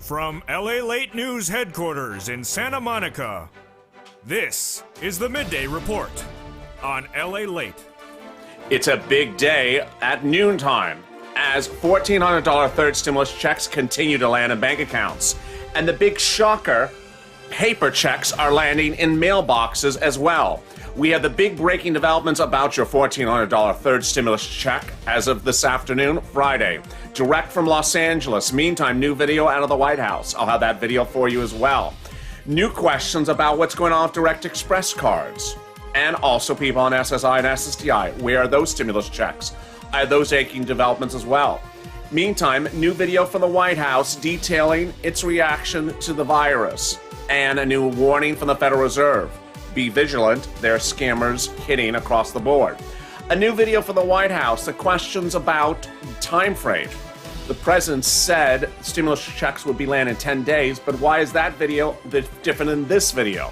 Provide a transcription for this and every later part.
From LALATE News headquarters in Santa Monica, this is the Midday Report on LALATE. It's a big day at noontime as $1,400 third stimulus checks continue to land in bank accounts. And the big shocker, paper checks are landing in mailboxes as well. We have the big breaking developments about your $1,400 third stimulus check as of this afternoon, Friday. Direct from Los Angeles. Meantime, new video out of the White House. I'll have that video for you as well. New questions about what's going on with Direct Express cards. And also people on SSI and SSDI. Where are those stimulus checks? Are those aching developments as well? Meantime, new video from the White House detailing its reaction to the virus. And a new warning from the Federal Reserve. Be vigilant, there are scammers hitting across the board. A new video from the White House that questions about time frame. The president said stimulus checks would be landing in 10 days, but why is that video different than this video?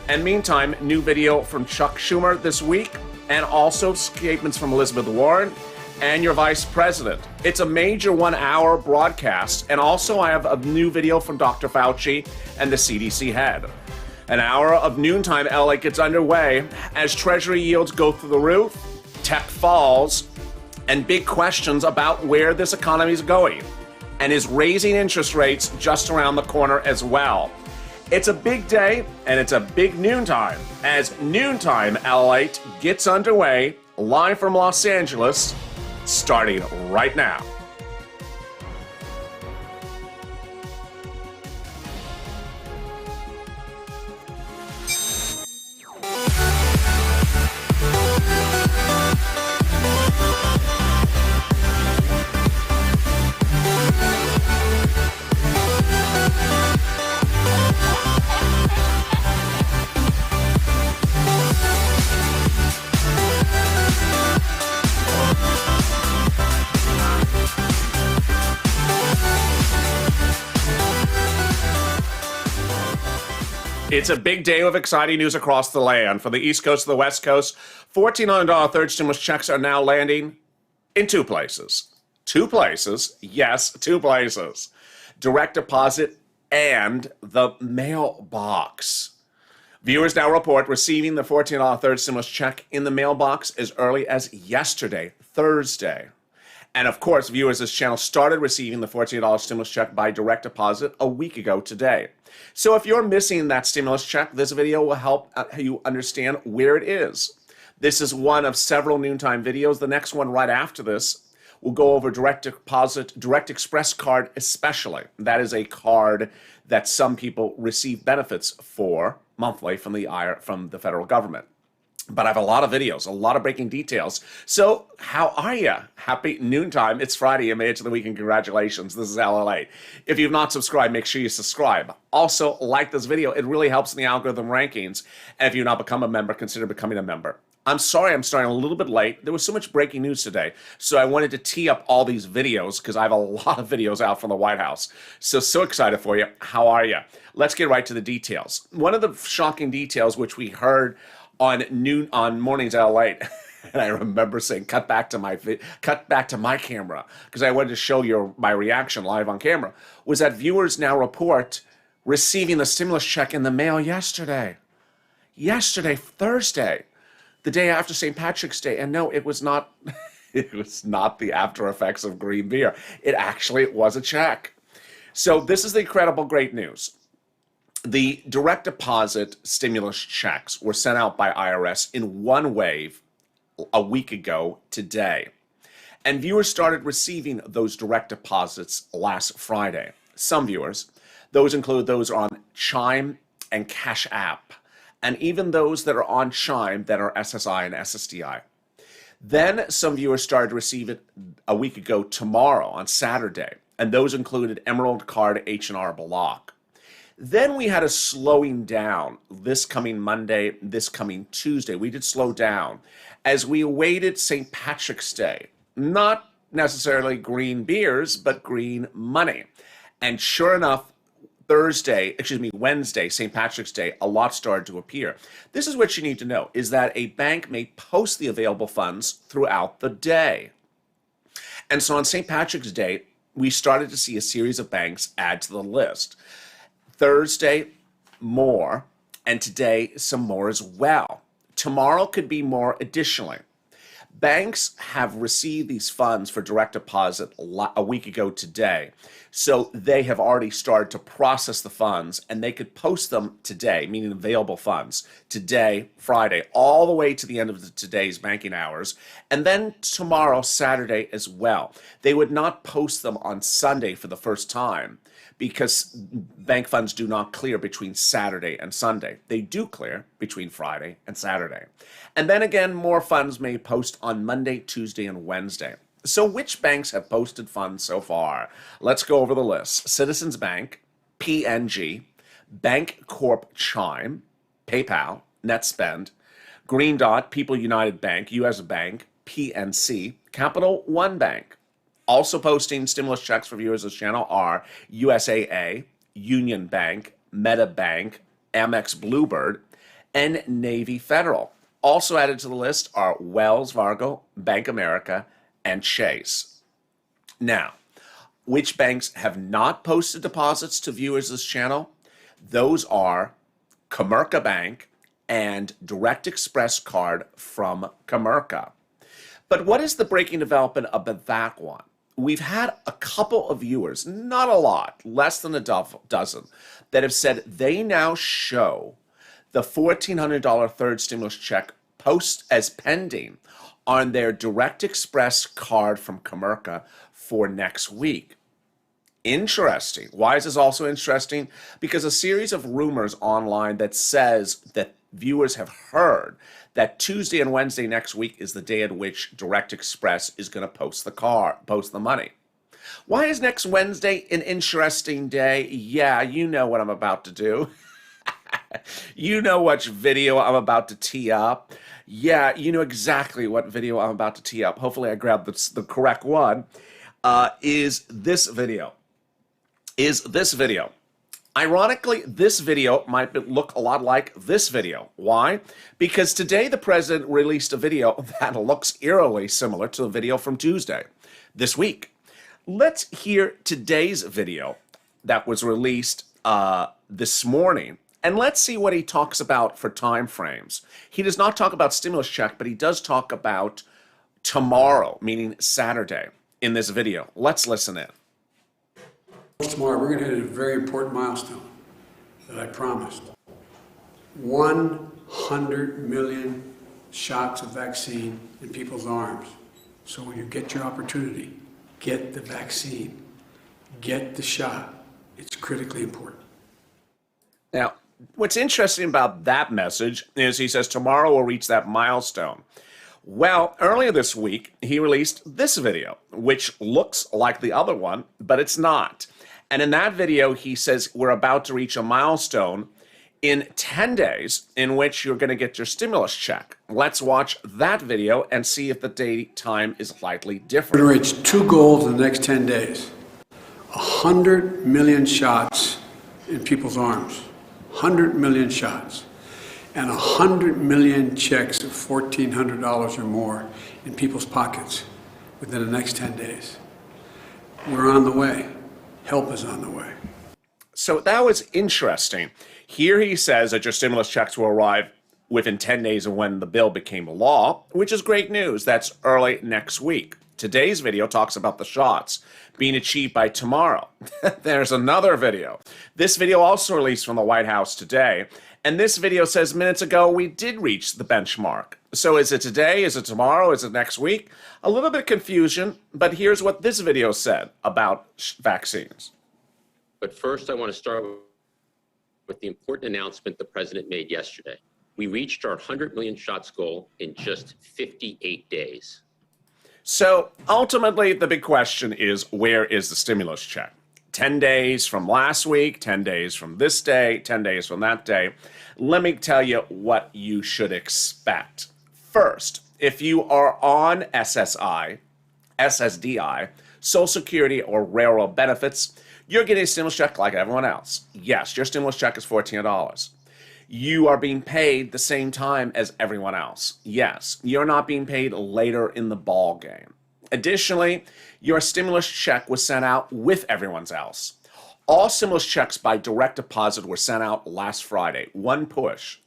And meantime, new video from Chuck Schumer this week, and also statements from Elizabeth Warren and your vice president. It's a major 1-hour broadcast, and also I have a new video from Dr. Fauci and the CDC head. An hour of noontime LA gets underway as Treasury yields go through the roof, tech falls, and big questions about where this economy is going. And is raising interest rates just around the corner as well. It's a big day, and it's a big noontime as Noontime LA gets underway live from Los Angeles, starting right now. It's a big day of exciting news across the land. From the East Coast to the West Coast, $1,400 third stimulus checks are now landing in two places. Two places. Yes, two places. Direct deposit and the mailbox. Viewers now report receiving the $1,400 third stimulus check in the mailbox as early as yesterday, Thursday. And of course, viewers, this channel started receiving the $1,400 stimulus check by direct deposit a week ago today. So if you're missing that stimulus check, this video will help you understand where it is. This is one of several noontime videos. The next one right after this will go over direct deposit, direct express card especially. That is a card that some people receive benefits for monthly from the federal government. But I have a lot of videos, a lot of breaking details. So how are you? Happy noontime. It's Friday. You made it to the weekend. Congratulations. This is LALATE. If you've not subscribed, make sure you subscribe. Also, like this video. It really helps in the algorithm rankings. And if you've not become a member, consider becoming a member. I'm sorry I'm starting a little bit late. There was so much breaking news today. So I wanted to tee up all these videos because I have a lot of videos out from the White House. So excited for you. How are you? Let's get right to the details. One of the shocking details which we heard on mornings at LALATE, and I remember saying, cut back to my camera, because I wanted to show you my reaction live on camera, was that viewers now report receiving the stimulus check in the mail yesterday, Thursday, the day after St. Patrick's Day. And no, it was not, it was not the after effects of green beer. It was a check. So this is the incredible great news. The direct deposit stimulus checks were sent out by IRS in one wave a week ago today. And viewers started receiving those direct deposits last Friday. Some viewers, those include those on Chime and Cash App, and even those that are on Chime that are SSI and SSDI. Then some viewers started to receive it a week ago tomorrow on Saturday, and those included Emerald Card, H&R Block. Then we had a slowing down this coming Monday, this coming Tuesday. We did slow down as we awaited St. Patrick's Day. Not necessarily green beers, but green money. And sure enough, Wednesday, St. Patrick's Day, a lot started to appear. This is what you need to know, is that a bank may post the available funds throughout the day. And so on St. Patrick's Day, we started to see a series of banks add to the list. Thursday, more, and today, some more as well. Tomorrow could be more additionally. Banks have received these funds for direct deposit a week ago today. So they have already started to process the funds, and they could post them today, meaning available funds, today, Friday, all the way to the end of today's banking hours, and then tomorrow, Saturday as well. They would not post them on Sunday for the first time because bank funds do not clear between Saturday and Sunday. They do clear between Friday and Saturday. And then again, more funds may post on Monday, Tuesday, and Wednesday. So which banks have posted funds so far? Let's go over the list. Citizens Bank, PNG, Bank Corp Chime, PayPal, NetSpend, Green Dot, People United Bank, US Bank, PNC, Capital One Bank. Also posting stimulus checks for viewers of this channel are USAA, Union Bank, Meta Bank, Amex Bluebird, and Navy Federal. Also added to the list are Wells Fargo, Bank America, and Chase. Now, which banks have not posted deposits to viewers of this channel? Those are Comerica Bank and Direct Express Card from Comerica. But what is the breaking development about that one? We've had a couple of viewers, not a lot, less than a dozen, that have said they now show the $1,400 third stimulus check post as pending on their Direct Express card from Comerica for next week. Interesting. Why is this also interesting? Because a series of rumors online that says that viewers have heard that Tuesday and Wednesday next week is the day at which Direct Express is going to post the money. Why is next Wednesday an interesting day? Yeah, you know what I'm about to do. You know which video I'm about to tee up. Yeah, you know exactly what video I'm about to tee up. Hopefully I grabbed the correct one. Is this video. Ironically, this video might look a lot like this video. Why? Because today the president released a video that looks eerily similar to the video from Tuesday, this week. Let's hear today's video that was released this morning, and let's see what he talks about for time frames. He does not talk about stimulus check, but he does talk about tomorrow, meaning Saturday, in this video. Let's listen in. Tomorrow, we're going to hit a very important milestone that I promised. 100 million shots of vaccine in people's arms. So when you get your opportunity, get the vaccine, get the shot. It's critically important. Now, what's interesting about that message is he says tomorrow we'll reach that milestone. Well, earlier this week, he released this video, which looks like the other one, but it's not. And in that video, he says we're about to reach a milestone in 10 days in which you're going to get your stimulus check. Let's watch that video and see if the date time is slightly different. We're going to reach two goals in the next 10 days. 100 million shots in people's arms. 100 million shots. And 100 million checks of $1,400 or more in people's pockets within the next 10 days. We're on the way. Help is on the way. So that was interesting. Here he says that your stimulus checks will arrive within 10 days of when the bill became law, which is great news. That's early next week. Today's video talks about the shots being achieved by tomorrow. There's another video. This video also released from the White House today. And this video says minutes ago we did reach the benchmark. So is it today? Is it tomorrow? Is it next week? A little bit of confusion, but here's what this video said about vaccines. But first, I want to start with the important announcement the president made yesterday. We reached our 100 million shots goal in just 58 days. So ultimately, the big question is, where is the stimulus check? 10 days from last week, 10 days from this day, 10 days from that day. Let me tell you what you should expect. First, if you are on SSI, SSDI, Social Security, or railroad benefits, you're getting a stimulus check like everyone else. Yes, your stimulus check is $1,400. You are being paid the same time as everyone else. Yes, you're not being paid later in the ball game. Additionally, your stimulus check was sent out with everyone's else. All stimulus checks by direct deposit were sent out last Friday, one push.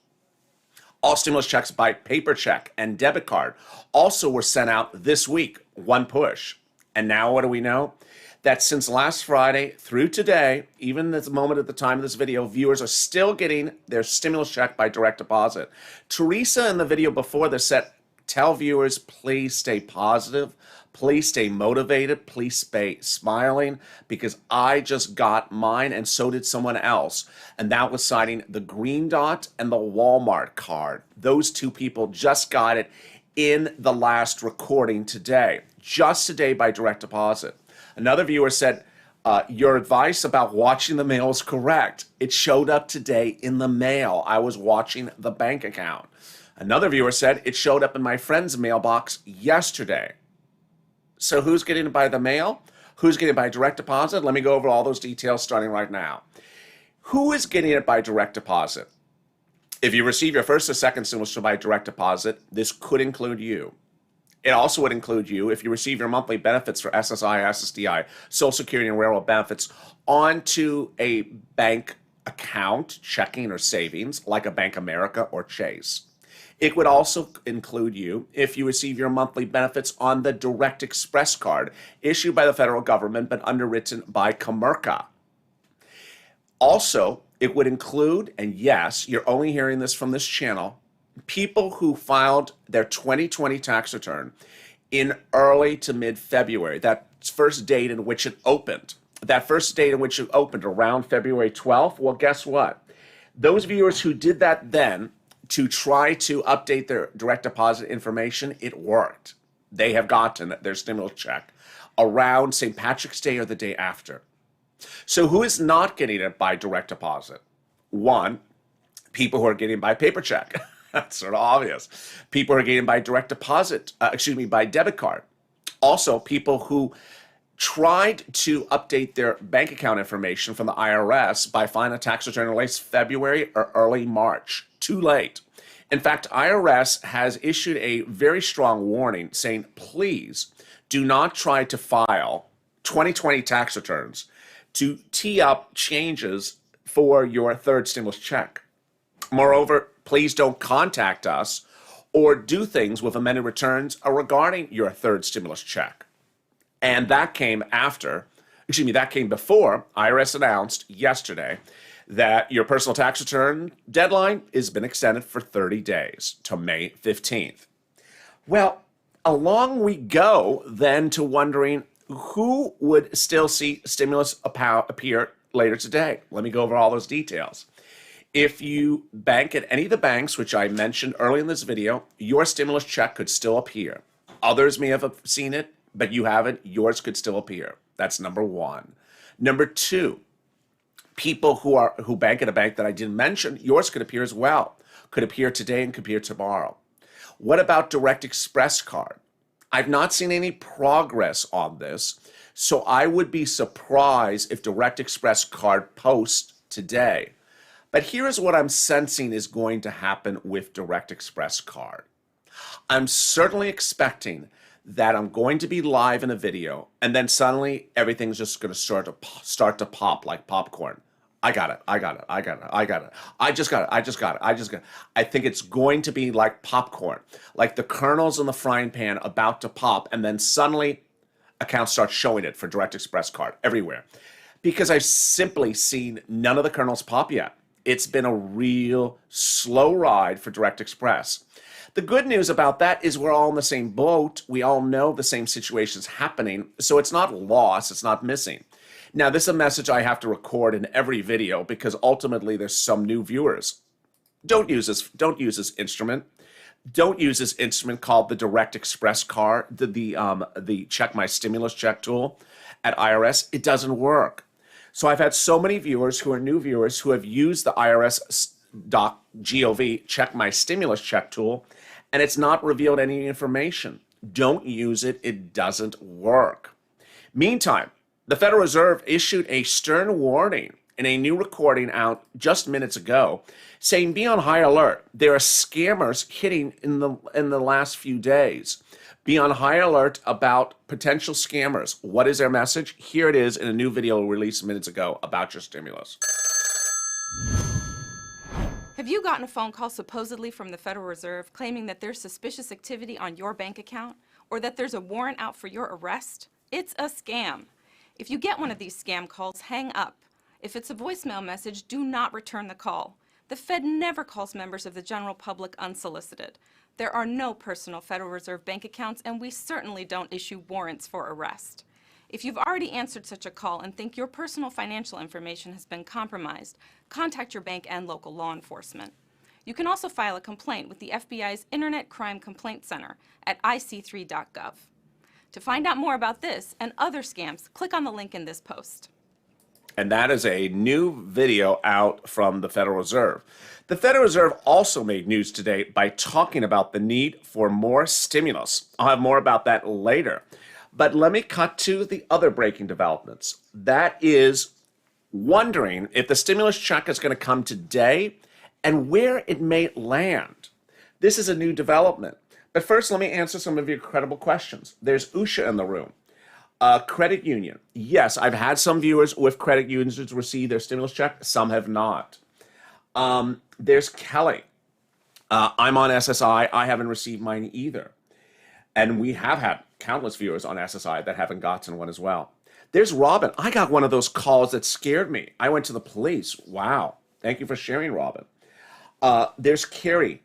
All stimulus checks by paper check and debit card also were sent out this week, one push. And now what do we know? That since last Friday through today, even this moment at the time of this video, viewers are still getting their stimulus check by direct deposit. Teresa in the video before this said, tell viewers, please stay positive. Please stay motivated. Please stay smiling, because I just got mine and so did someone else. And that was citing the Green Dot and the Walmart card. Those two people just got it in the last recording today, just today by direct deposit. Another viewer said, your advice about watching the mail is correct. It showed up today in the mail. I was watching the bank account. Another viewer said, it showed up in my friend's mailbox yesterday. So who's getting it by the mail? Who's getting it by direct deposit? Let me go over all those details starting right now. Who is getting it by direct deposit? If you receive your first or second stimulus by direct deposit, this could include you. It also would include you if you receive your monthly benefits for SSI, SSDI, Social Security, and railroad benefits onto a bank account, checking or savings, like a Bank America or Chase. It would also include you if you receive your monthly benefits on the Direct Express card issued by the federal government but underwritten by Comerica. Also, it would include, and yes, you're only hearing this from this channel, people who filed their 2020 tax return in early to mid-February, that first date in which it opened. That first date in which it opened around February 12th, well, guess what? Those viewers who did that then to try to update their direct deposit information, it worked. They have gotten their stimulus check around St. Patrick's Day or the day after. So who is not getting it by direct deposit? One, people who are getting it by paper check. That's sort of obvious. People who are getting it by direct deposit, by debit card. Also, people who tried to update their bank account information from the IRS by filing a tax return in late February or early March. Too late. In fact, IRS has issued a very strong warning saying, please do not try to file 2020 tax returns to tee up changes for your third stimulus check. Moreover, please don't contact us or do things with amended returns regarding your third stimulus check. And that came before IRS announced yesterday that your personal tax return deadline has been extended for 30 days to May 15th. Well, along we go then to wondering who would still see stimulus appear later today. Let me go over all those details. If you bank at any of the banks, which I mentioned early in this video, your stimulus check could still appear. Others may have seen it, but you haven't. Yours could still appear. That's number one. Number two, people who bank at a bank that I didn't mention, yours could appear as well. Could appear today and could appear tomorrow. What about Direct Express card? I've not seen any progress on this, so I would be surprised if Direct Express card posts today. But here's what I'm sensing is going to happen with Direct Express card. I'm certainly expecting that I'm going to be live in a video and then suddenly everything's just going to start to pop like popcorn. I got it. I think it's going to be like popcorn, like the kernels in the frying pan about to pop, and then suddenly accounts start showing it for Direct Express card everywhere. Because I've simply seen none of the kernels pop yet. It's been a real slow ride for Direct Express. The good news about that is we're all in the same boat. We all know the same situation's happening, so it's not lost, it's not missing. Now, this is a message I have to record in every video because ultimately there's some new viewers. Don't use this instrument. Don't use this instrument called the Direct Express card, the Check My Stimulus Check tool at IRS. It doesn't work. So I've had so many viewers who are new viewers who have used the IRS.gov Check My Stimulus Check tool, and it's not revealed any information. Don't use it. It doesn't work. Meantime, the Federal Reserve issued a stern warning in a new recording out just minutes ago, saying be on high alert. There are scammers hitting in the last few days. Be on high alert about potential scammers. What is their message? Here it is in a new video released minutes ago about your stimulus. Have you gotten a phone call supposedly from the Federal Reserve claiming that there's suspicious activity on your bank account or that there's a warrant out for your arrest? It's a scam. If you get one of these scam calls, hang up. If it's a voicemail message, do not return the call. The Fed never calls members of the general public unsolicited. There are no personal Federal Reserve bank accounts, and we certainly don't issue warrants for arrest. If you've already answered such a call and think your personal financial information has been compromised, contact your bank and local law enforcement. You can also file a complaint with the FBI's Internet Crime Complaint Center at ic3.gov. To find out more about this and other scams, click on the link in this post. And that is a new video out from the Federal Reserve. The Federal Reserve also made news today by talking about the need for more stimulus. I'll have more about that later. But let me cut to the other breaking developments. That is wondering if the stimulus check is going to come today and where it may land. This is a new development. But first, let me answer some of your credible questions. There's Usha in the room. Credit union. Yes, I've had some viewers with credit unions receive their stimulus check. Some have not. There's Kelly. I'm on SSI. I haven't received mine either. And we have had countless viewers on SSI that haven't gotten one as well. There's Robin. I got one of those calls that scared me. I went to the police. Wow. Thank you for sharing, Robin. There's Carrie.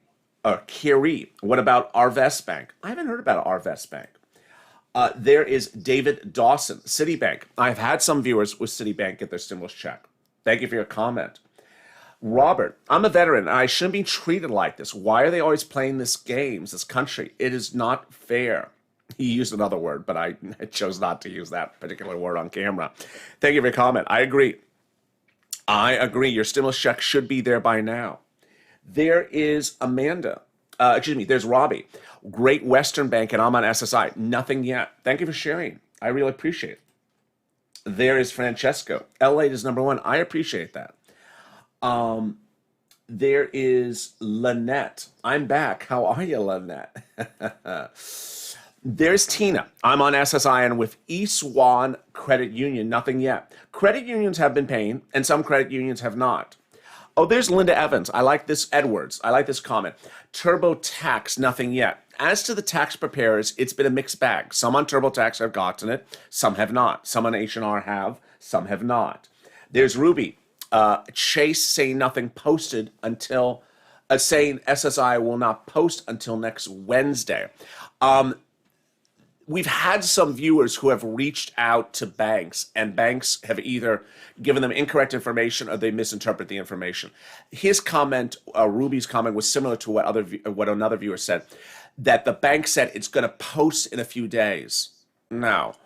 Carrie. What about Arvest Bank? I haven't heard about Arvest Bank. There is David Dawson, Citibank. I've had some viewers with Citibank get their stimulus check. Thank you for your comment. Robert, I'm a veteran, and I shouldn't be treated like this. Why are they always playing this games, this country? It is not fair. He used another word, but I chose not to use that particular word on camera. Thank you for your comment. I agree. I agree. Your stimulus check should be there by now. There is Amanda. There's Robbie. Great Western Bank, and I'm on SSI. Nothing yet. Thank you for sharing. I really appreciate it. There is Francesco. LALATE is number one. I appreciate that. There is Lynette. I'm back. How are you, Lynette? There's Tina. I'm on SSI and with Eastwan Credit Union. Nothing yet. Credit unions have been paying, and some credit unions have not. Oh, there's Linda Evans. I like this, Edwards. I like this comment. TurboTax, nothing yet. As to the tax preparers, it's been a mixed bag. Some on TurboTax have gotten it, some have not. Some on H&R have, some have not. There's Ruby. Chase saying nothing posted until, saying SSI will not post until next Wednesday. We've had some viewers who have reached out to banks, and banks have either given them incorrect information or they misinterpret the information. His comment, Ruby's comment, was similar to what another viewer said, that the bank said it's going to post in a few days. Now,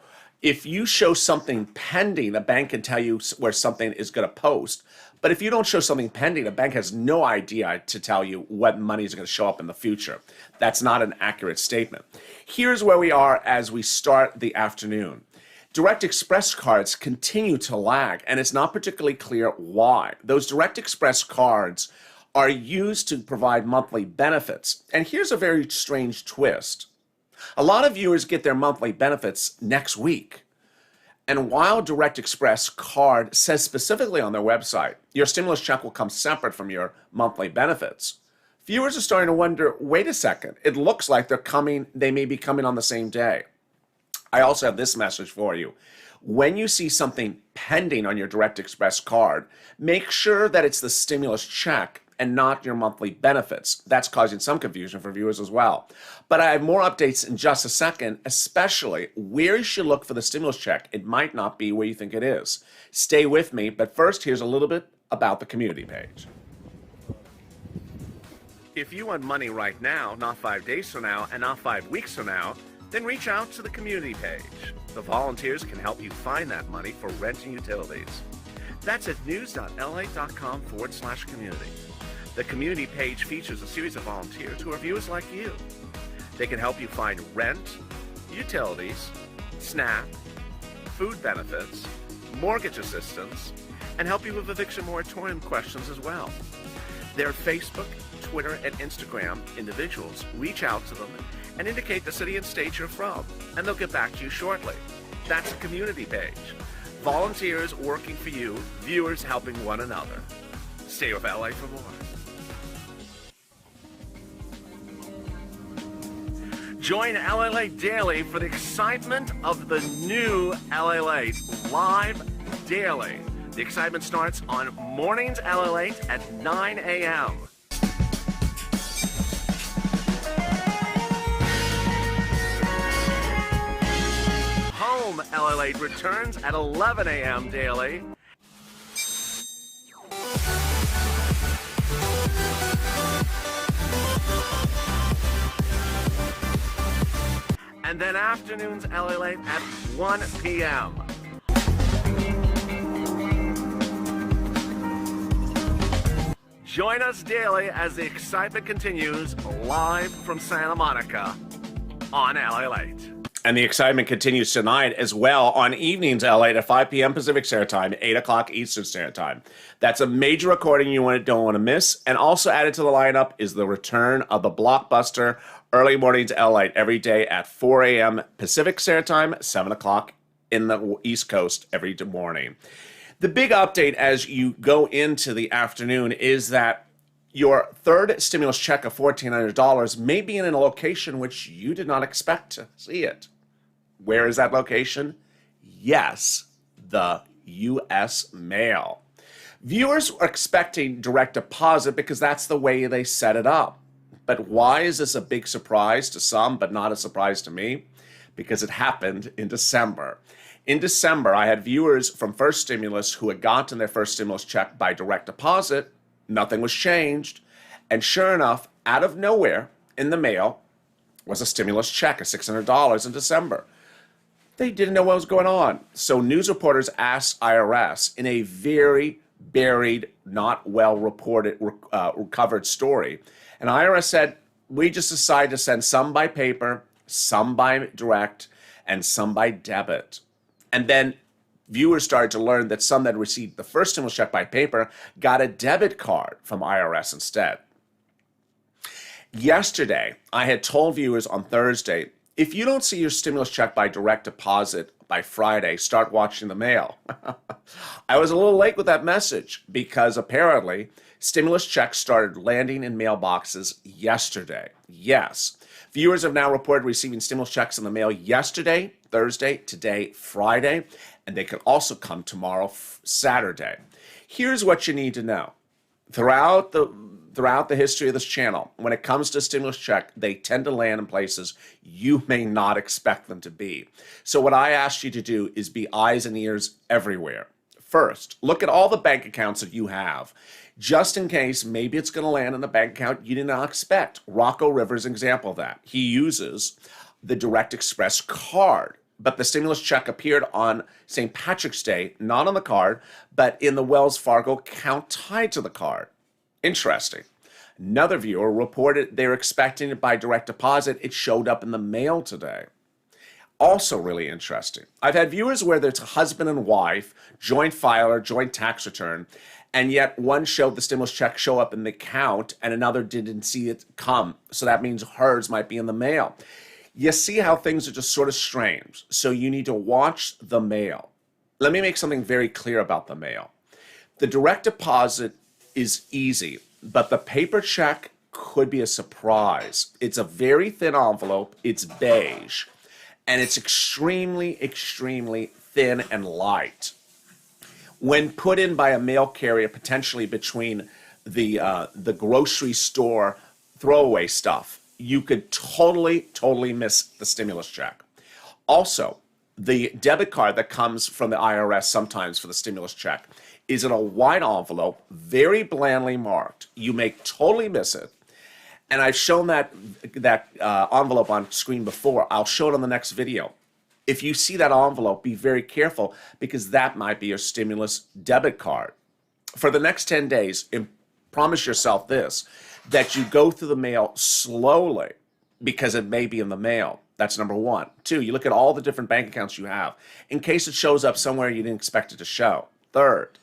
if you show something pending, a bank can tell you where something is going to post. But if you don't show something pending, a bank has no idea to tell you what money is going to show up in the future. That's not an accurate statement. Here's where we are as we start the afternoon. Direct Express cards continue to lag, and it's not particularly clear why. Those Direct Express cards are used to provide monthly benefits. And here's a very strange twist. A lot of viewers get their monthly benefits next week. And while Direct Express card says specifically on their website, your stimulus check will come separate from your monthly benefits, viewers are starting to wonder, wait a second, it looks like they may be coming on the same day. I also have this message for you. When you see something pending on your Direct Express card, make sure that it's the stimulus check and not your monthly benefits. That's causing some confusion for viewers as well. But I have more updates in just a second, especially where you should look for the stimulus check. It might not be where you think it is. Stay with me, but first, here's a little bit about the community page. If you want money right now, not 5 days from now, and not 5 weeks from now, then reach out to the community page. The volunteers can help you find that money for rent and utilities. That's at news.la.com/community. The community page features a series of volunteers who are viewers like you. They can help you find rent, utilities, SNAP, food benefits, mortgage assistance, and help you with eviction moratorium questions as well. Their Facebook, Twitter, and Instagram individuals reach out to them and indicate the city and state you're from, and they'll get back to you shortly. That's a community page. Volunteers working for you, viewers helping one another. Stay with LA for more. Join LALATE Daily for the excitement of the new LALATE live daily. The excitement starts on mornings LALATE at 9 a.m. Home LALATE returns at 11 a.m. daily. And then afternoons LALATE at 1 p.m. Join us daily as the excitement continues live from Santa Monica on LALATE. And the excitement continues tonight as well on evenings LALATE at 5 p.m. Pacific Standard Time, 8 o'clock Eastern Standard Time. That's a major recording you don't want to miss. And also added to the lineup is the return of the blockbuster Early Mornings LALATE every day at 4 a.m. Pacific Standard Time, 7 o'clock in the East Coast every morning. The big update as you go into the afternoon is that your third stimulus check of $1,400 may be in a location which you did not expect to see it. Where is that location? Yes, the U.S. mail. Viewers are expecting direct deposit because that's the way they set it up. But why is this a big surprise to some, but not a surprise to me? Because it happened in December. In December, I had viewers from First Stimulus who had gotten their first stimulus check by direct deposit. Nothing was changed. And sure enough, out of nowhere in the mail was a stimulus check of $600 in December. They didn't know what was going on. So news reporters asked IRS in a very buried, not well reported, covered story. And IRS said, we just decided to send some by paper, some by direct, and some by debit. And then viewers started to learn that some that received the first stimulus check by paper got a debit card from IRS instead. Yesterday, I had told viewers on Thursday, if you don't see your stimulus check by direct deposit by Friday, start watching the mail. I was a little late with that message because apparently stimulus checks started landing in mailboxes yesterday. Yes, viewers have now reported receiving stimulus checks in the mail yesterday, Thursday, today, Friday, and they could also come tomorrow, Saturday. Here's what you need to know. Throughout the history of this channel, when it comes to stimulus check, they tend to land in places you may not expect them to be. So what I asked you to do is be eyes and ears everywhere. First, look at all the bank accounts that you have, just in case maybe it's going to land in a bank account you did not expect. Rocco Rivers, an example of that. He uses the Direct Express card, but the stimulus check appeared on St. Patrick's Day, not on the card, but in the Wells Fargo account tied to the card. Interesting. Another viewer reported they were expecting it by direct deposit. It showed up in the mail today. Also really interesting. I've had viewers where there's a husband and wife, joint filer, joint tax return, and yet one showed the stimulus check show up in the account and another didn't see it come. So that means hers might be in the mail. You see how things are just sort of strange. So you need to watch the mail. Let me make something very clear about the mail. The direct deposit is easy, but the paper check could be a surprise. It's a very thin envelope. It's beige, and it's extremely, extremely thin and light. When put in by a mail carrier, potentially between the grocery store throwaway stuff, you could totally miss the stimulus check. Also, the debit card that comes from the IRS sometimes for the stimulus check is in a white envelope, very blandly marked. You may totally miss it. And I've shown that envelope on screen before. I'll show it on the next video. If you see that envelope, be very careful because that might be your stimulus debit card. For the next 10 days, promise yourself this, that you go through the mail slowly because it may be in the mail. That's number one. Two, you look at all the different bank accounts you have in case it shows up somewhere you didn't expect it to show. Third,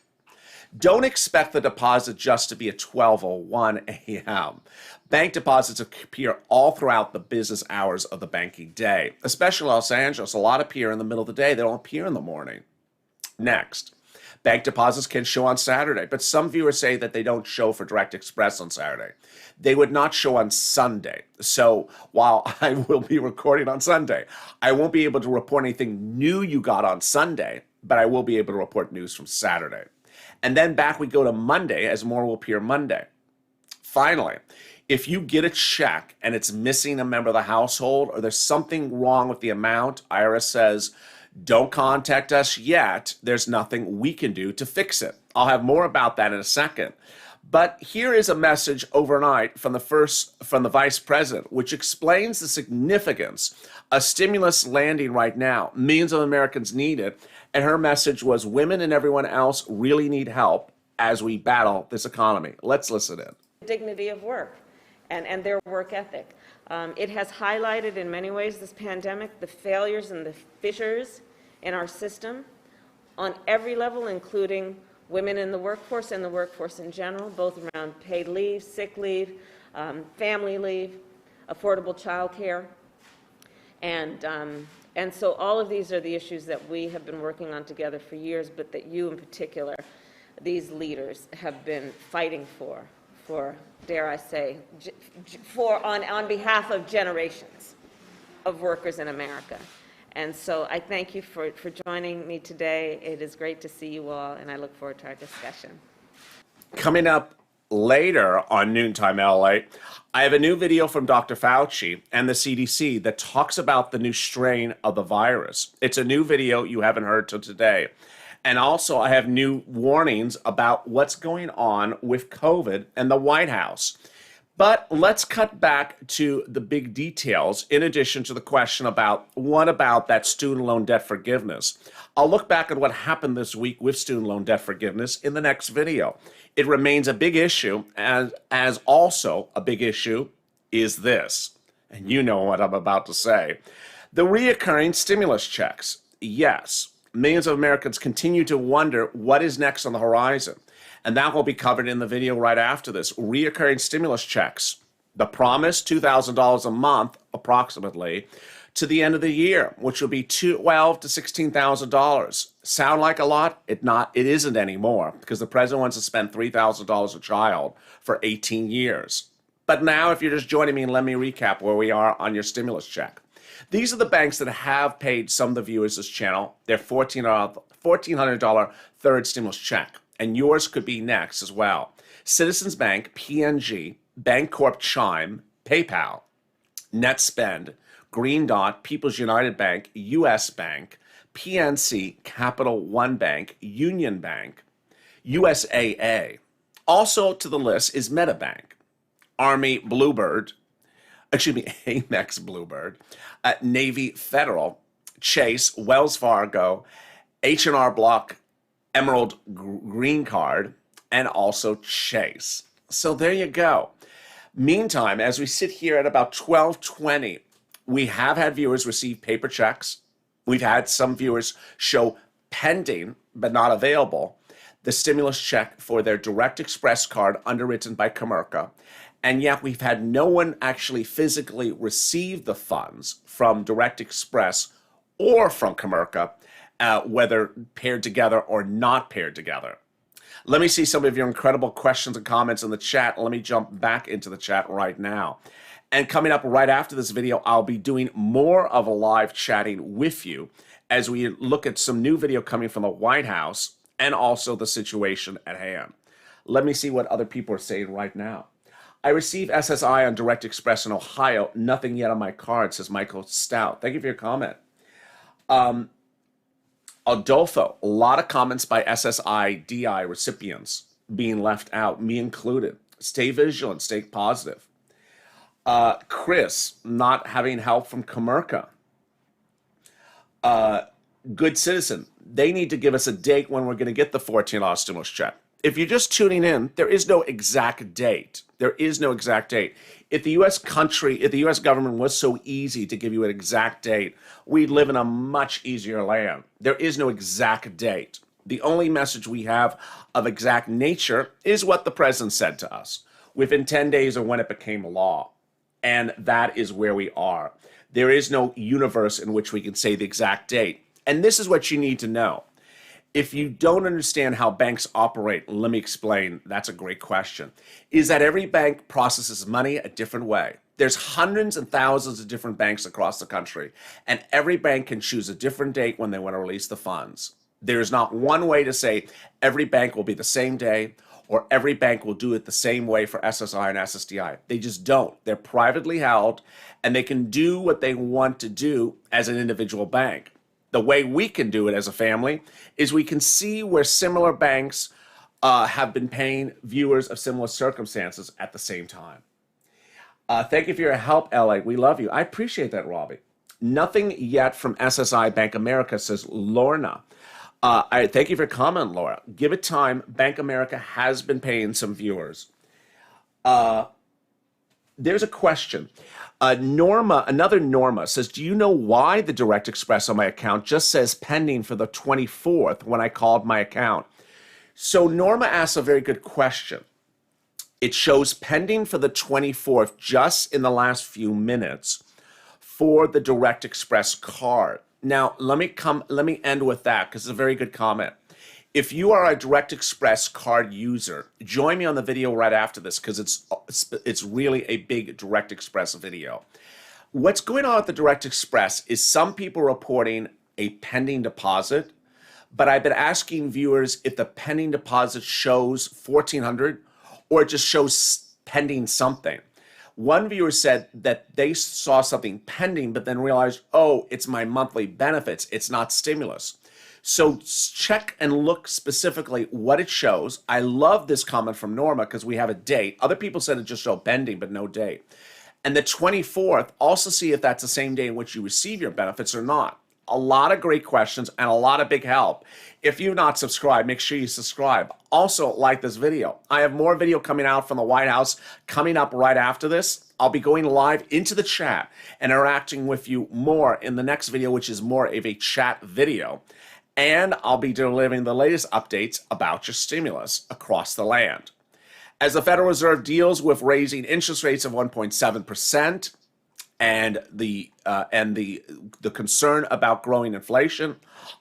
Don't expect the deposit just to be at 12:01 a.m. Bank deposits appear all throughout the business hours of the banking day, especially Los Angeles. A lot appear in the middle of the day. They don't appear in the morning. Next, bank deposits can show on Saturday, but some viewers say that they don't show for Direct Express on Saturday. They would not show on Sunday. So while I will be recording on Sunday, I won't be able to report anything new you got on Sunday, but I will be able to report news from Saturday. And then back we go to Monday, as more will appear Monday. Finally, if you get a check and it's missing a member of the household or there's something wrong with the amount, IRS says, don't contact us yet. There's nothing we can do to fix it. I'll have more about that in a second. But here is a message overnight from the vice president, which explains the significance of stimulus landing right now. Millions of Americans need it. And her message was women and everyone else really need help as we battle this economy. Let's listen in. Dignity of work and their work ethic. It has highlighted in many ways this pandemic the failures and the fissures in our system on every level, including women in the workforce and the workforce in general, both around paid leave, sick leave, family leave, affordable child care. And so all of these are the issues that we have been working on together for years, but that you in particular, these leaders, have been fighting for dare I say, on behalf of generations of workers in America. And so I thank you for joining me today. It is great to see you all, and I look forward to our discussion. Coming up later on Noontime LA, I have a new video from Dr. Fauci and the CDC that talks about the new strain of the virus. It's a new video you haven't heard till today. And also, I have new warnings about what's going on with COVID and the White House. But let's cut back to the big details in addition to the question about what about that student loan debt forgiveness. I'll look back at what happened this week with student loan debt forgiveness in the next video. It remains a big issue, as also a big issue is this, and you know what I'm about to say. The reoccurring stimulus checks. Yes, millions of Americans continue to wonder what is next on the horizon. And that will be covered in the video right after this. Reoccurring stimulus checks. The promise, $2,000 a month, approximately, to the end of the year, which will be $12,000 to $16,000. Sound like a lot? It isn't anymore, because the president wants to spend $3,000 a child for 18 years. But now, if you're just joining me, let me recap where we are on your stimulus check. These are the banks that have paid some of the viewers this channel their $1,400 third stimulus check. And yours could be next as well. Citizens Bank, PNG, Bancorp Chime, PayPal, NetSpend, Green Dot, People's United Bank, US Bank, PNC, Capital One Bank, Union Bank, USAA. Also to the list is MetaBank, Army Bluebird, Amex Bluebird, Navy Federal, Chase, Wells Fargo, H&R Block, Emerald Green Card, and also Chase. So there you go. Meantime, as we sit here at about 12:20, we have had viewers receive paper checks. We've had some viewers show pending, but not available, the stimulus check for their Direct Express card underwritten by Comerica. And yet we've had no one actually physically receive the funds from Direct Express or from Comerica, whether paired together or not paired together. Let me see some of your incredible questions and comments in the chat. Let me jump back into the chat right now. And coming up right after this video, I'll be doing more of a live chatting with you as we look at some new video coming from the White House and also the situation at hand. Let me see what other people are saying right now. I received SSI on Direct Express in Ohio. Nothing yet on my card, says Michael Stout. Thank you for your comment. Adolfo, a lot of comments by SSI DI recipients being left out, me included. Stay vigilant, stay positive. Chris, not having help from Comerica. Good citizen, they need to give us a date when we're going to get the $14 stimulus check. If you're just tuning in, there is no exact date. There is no exact date. If the U.S. government was so easy to give you an exact date, we'd live in a much easier land. There is no exact date. The only message we have of exact nature is what the president said to us within 10 days of when it became law. And that is where we are. There is no universe in which we can say the exact date. And this is what you need to know. If you don't understand how banks operate, let me explain. That's a great question. Is that every bank processes money a different way. There's hundreds and thousands of different banks across the country, and every bank can choose a different date when they want to release the funds. There's not one way to say every bank will be the same day or every bank will do it the same way for SSI and SSDI. They just don't. They're privately held, and they can do what they want to do as an individual bank. The way we can do it as a family is we can see where similar banks have been paying viewers of similar circumstances at the same time. Thank you for your help, LA. We love you. I appreciate that, Robbie. Nothing yet from SSI Bank America, says Lorna. I thank you for your comment, Laura. Give it time. Bank America has been paying some viewers. There's a question. Another Norma says, do you know why the Direct Express on my account just says pending for the 24th when I called my account? So Norma asks a very good question. It shows pending for the 24th just in the last few minutes for the Direct Express card. Now, let me end with that because it's a very good comment. If you are a Direct Express card user, join me on the video right after this because it's really a big Direct Express video. What's going on with the Direct Express is some people reporting a pending deposit, but I've been asking viewers if the pending deposit shows $1,400 or it just shows pending something. One viewer said that they saw something pending, but then realized, oh, it's my monthly benefits. It's not stimulus. So check and look specifically what it shows. I love this comment from Norma because we have a date. Other people said it just showed pending, but no date. And the 24th, also see if that's the same day in which you receive your benefits or not. A lot of great questions and a lot of big help. If you've not subscribed, make sure you subscribe. Also, like this video. I have more video coming out from the White House coming up right after this. I'll be going live into the chat and interacting with you more in the next video, which is more of a chat video. And I'll be delivering the latest updates about your stimulus across the land. As the Federal Reserve deals with raising interest rates of 1.7%, and the concern about growing inflation,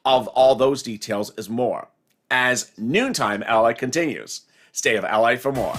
of all those details is more. As Noontime LA continues. Stay with LA for more.